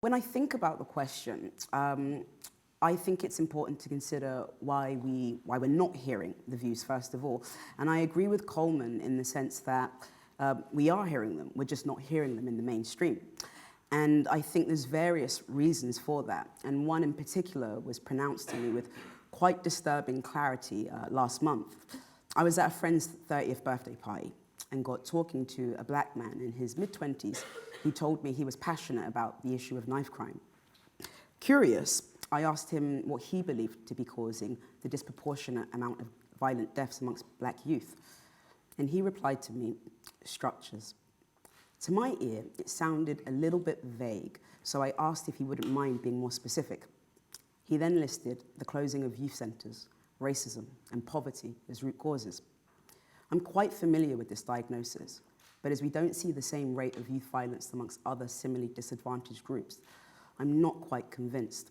When I think about the question, I think it's important to consider why we're not hearing the views, first of all. And I agree with Coleman in the sense that we are hearing them, we're just not hearing them in the mainstream. And I think there's various reasons for that. And one in particular was pronounced to me with quite disturbing clarity last month. I was at a friend's 30th birthday party and got talking to a black man in his mid-20s who told me he was passionate about the issue of knife crime. Curious, I asked him what he believed to be causing the disproportionate amount of violent deaths amongst black youth. And he replied to me, structures. To my ear, it sounded a little bit vague, so I asked if he wouldn't mind being more specific. He then listed the closing of youth centres, racism, and poverty as root causes. I'm quite familiar with this diagnosis, but as we don't see the same rate of youth violence amongst other similarly disadvantaged groups, I'm not quite convinced.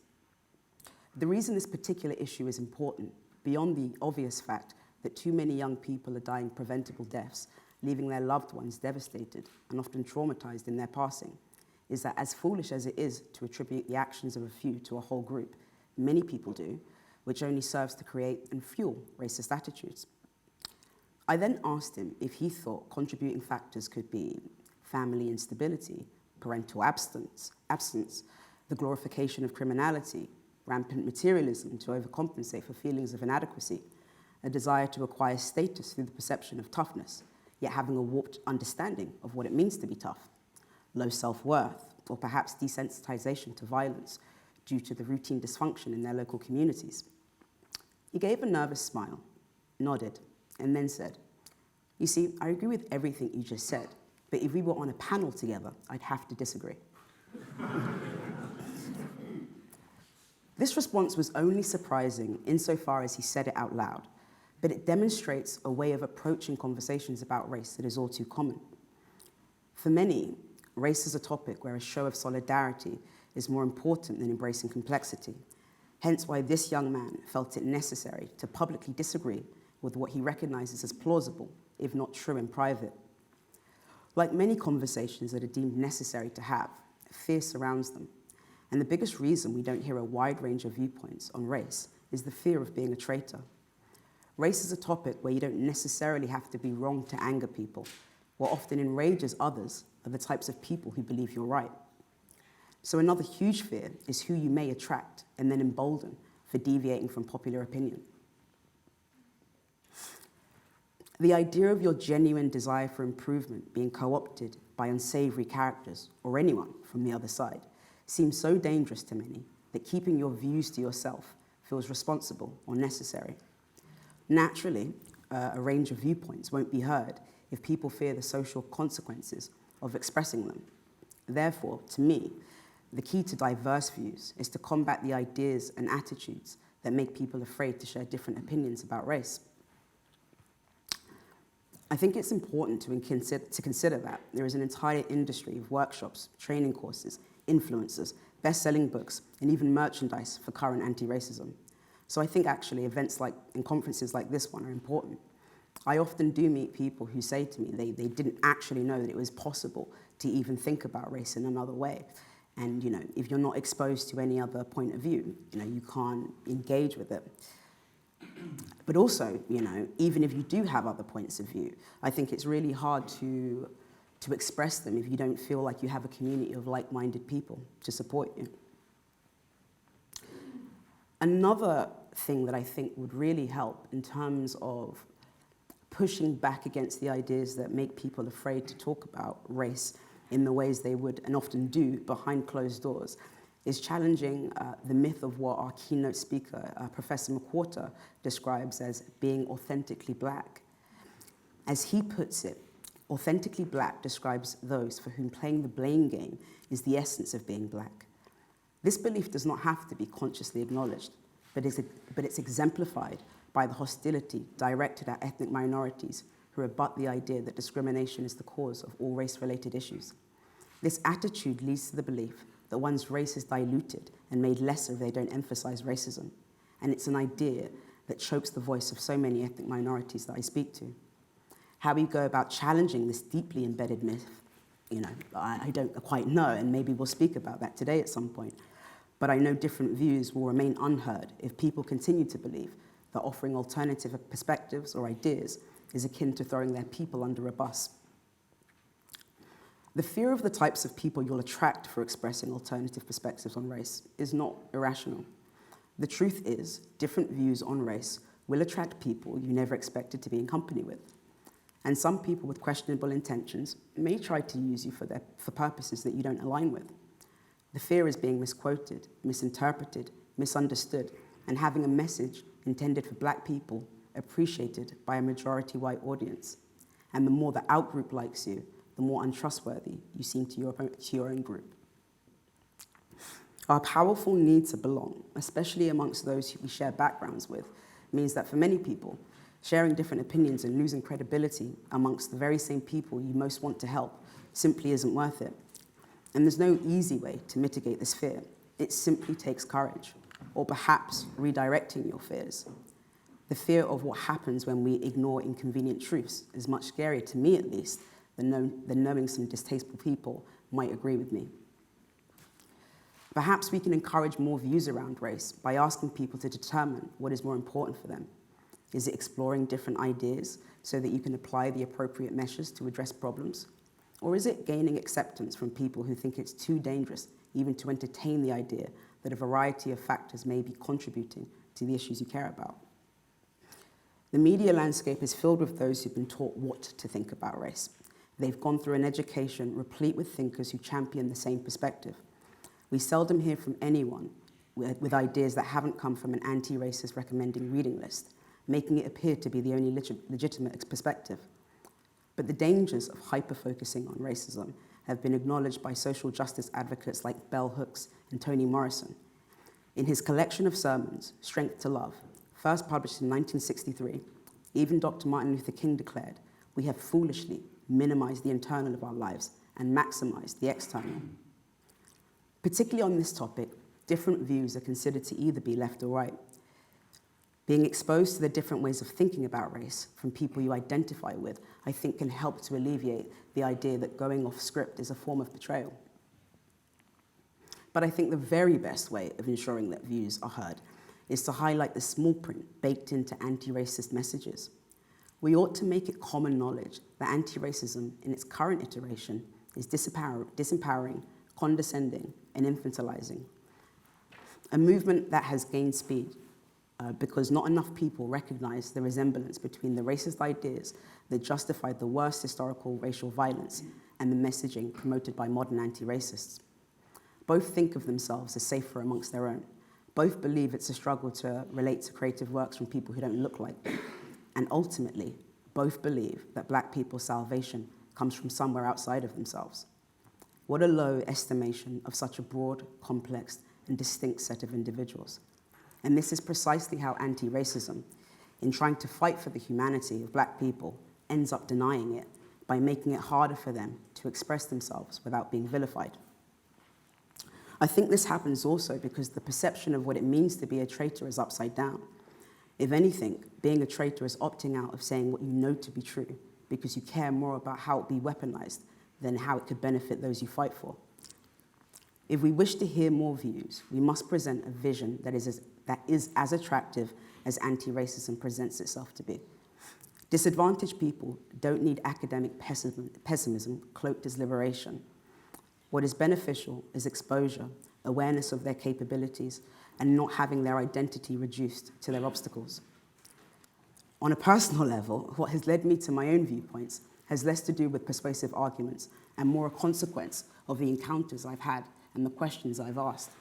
The reason this particular issue is important, beyond the obvious fact that too many young people are dying preventable deaths, leaving their loved ones devastated and often traumatized in their passing, is that as foolish as it is to attribute the actions of a few to a whole group, many people do, which only serves to create and fuel racist attitudes. I then asked him if he thought contributing factors could be family instability, parental absence, the glorification of criminality, rampant materialism to overcompensate for feelings of inadequacy, a desire to acquire status through the perception of toughness, yet having a warped understanding of what it means to be tough, low self-worth, or perhaps desensitization to violence due to the routine dysfunction in their local communities. He gave a nervous smile, nodded, and then said, "You see, I agree with everything you just said, but if we were on a panel together, I'd have to disagree." This response was only surprising insofar as he said it out loud, but it demonstrates a way of approaching conversations about race that is all too common. For many, race is a topic where a show of solidarity is more important than embracing complexity, hence why this young man felt it necessary to publicly disagree with what he recognizes as plausible, if not true in private. Like many conversations that are deemed necessary to have, fear surrounds them. And the biggest reason we don't hear a wide range of viewpoints on race is the fear of being a traitor. Race is a topic where you don't necessarily have to be wrong to anger people. What often enrages others are the types of people who believe you're right. So another huge fear is who you may attract and then embolden for deviating from popular opinion. The idea of your genuine desire for improvement being co-opted by unsavory characters or anyone from the other side seems so dangerous to many that keeping your views to yourself feels responsible or necessary. Naturally, a range of viewpoints won't be heard if people fear the social consequences of expressing them. Therefore, to me, the key to diverse views is to combat the ideas and attitudes that make people afraid to share different opinions about race. I think it's important to consider that there is an entire industry of workshops, training courses, influencers, best-selling books, and even merchandise for current anti-racism. So I think actually events like and conferences like this one are important. I often do meet people who say to me they didn't actually know that it was possible to even think about race in another way. And if you're not exposed to any other point of view, you can't engage with it. But also, even if you do have other points of view, I think it's really hard to express them if you don't feel like you have a community of like-minded people to support you. Another thing that I think would really help in terms of pushing back against the ideas that make people afraid to talk about race in the ways they would and often do behind closed doors is challenging the myth of what our keynote speaker, Professor McWhorter, describes as being authentically black. As he puts it, authentically black describes those for whom playing the blame game is the essence of being black. This belief does not have to be consciously acknowledged, but it's exemplified by the hostility directed at ethnic minorities who rebut the idea that discrimination is the cause of all race-related issues. This attitude leads to the belief that one's race is diluted and made lesser if they don't emphasize racism. And it's an idea that chokes the voice of so many ethnic minorities that I speak to. How we go about challenging this deeply embedded myth I don't quite know, and maybe we'll speak about that today at some point. But I know different views will remain unheard if people continue to believe that offering alternative perspectives or ideas is akin to throwing their people under a bus. The fear of the types of people you'll attract for expressing alternative perspectives on race is not irrational. The truth is, different views on race will attract people you never expected to be in company with. And some people with questionable intentions may try to use you for purposes that you don't align with. The fear is being misquoted, misinterpreted, misunderstood, and having a message intended for Black people appreciated by a majority white audience. And the more the out-group likes you, the more untrustworthy you seem to your own group. Our powerful need to belong, especially amongst those who we share backgrounds with, means that for many people, sharing different opinions and losing credibility amongst the very same people you most want to help simply isn't worth it. And there's no easy way to mitigate this fear. It simply takes courage, or perhaps redirecting your fears. The fear of what happens when we ignore inconvenient truths is much scarier, to me at least, than knowing some distasteful people might agree with me. Perhaps we can encourage more views around race by asking people to determine what is more important for them. Is it exploring different ideas so that you can apply the appropriate measures to address problems? Or is it gaining acceptance from people who think it's too dangerous even to entertain the idea that a variety of factors may be contributing to the issues you care about? The media landscape is filled with those who've been taught what to think about race. They've gone through an education replete with thinkers who champion the same perspective. We seldom hear from anyone with ideas that haven't come from an anti-racist recommending reading list, making it appear to be the only legitimate perspective. But the dangers of hyper-focusing on racism have been acknowledged by social justice advocates like Bell Hooks and Toni Morrison. In his collection of sermons, Strength to Love, first published in 1963, even Dr. Martin Luther King declared, "We have foolishly minimized the internal of our lives and maximized the external." Particularly on this topic, different views are considered to either be left or right. Being exposed to the different ways of thinking about race from people you identify with, I think, can help to alleviate the idea that going off script is a form of betrayal. But I think the very best way of ensuring that views are heard is to highlight the small print baked into anti-racist messages. We ought to make it common knowledge that anti-racism in its current iteration is disempowering, condescending, and infantilizing. A movement that has gained speed because not enough people recognize the resemblance between the racist ideas that justified the worst historical racial violence and the messaging promoted by modern anti-racists. Both think of themselves as safer amongst their own. Both believe it's a struggle to relate to creative works from people who don't look like them. And ultimately, both believe that Black people's salvation comes from somewhere outside of themselves. What a low estimation of such a broad, complex, and distinct set of individuals. And this is precisely how anti-racism, in trying to fight for the humanity of Black people, ends up denying it by making it harder for them to express themselves without being vilified. I think this happens also because the perception of what it means to be a traitor is upside down. If anything, being a traitor is opting out of saying what you know to be true because you care more about how it be weaponized than how it could benefit those you fight for. If we wish to hear more views, we must present a vision that is as attractive as anti-racism presents itself to be. Disadvantaged people don't need academic pessimism cloaked as liberation. What is beneficial is exposure, awareness of their capabilities, and not having their identity reduced to their obstacles. On a personal level, what has led me to my own viewpoints has less to do with persuasive arguments and more a consequence of the encounters I've had and the questions I've asked.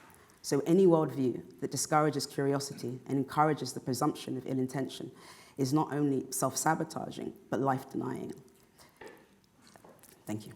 So any worldview that discourages curiosity and encourages the presumption of ill intention is not only self-sabotaging, but life-denying. Thank you.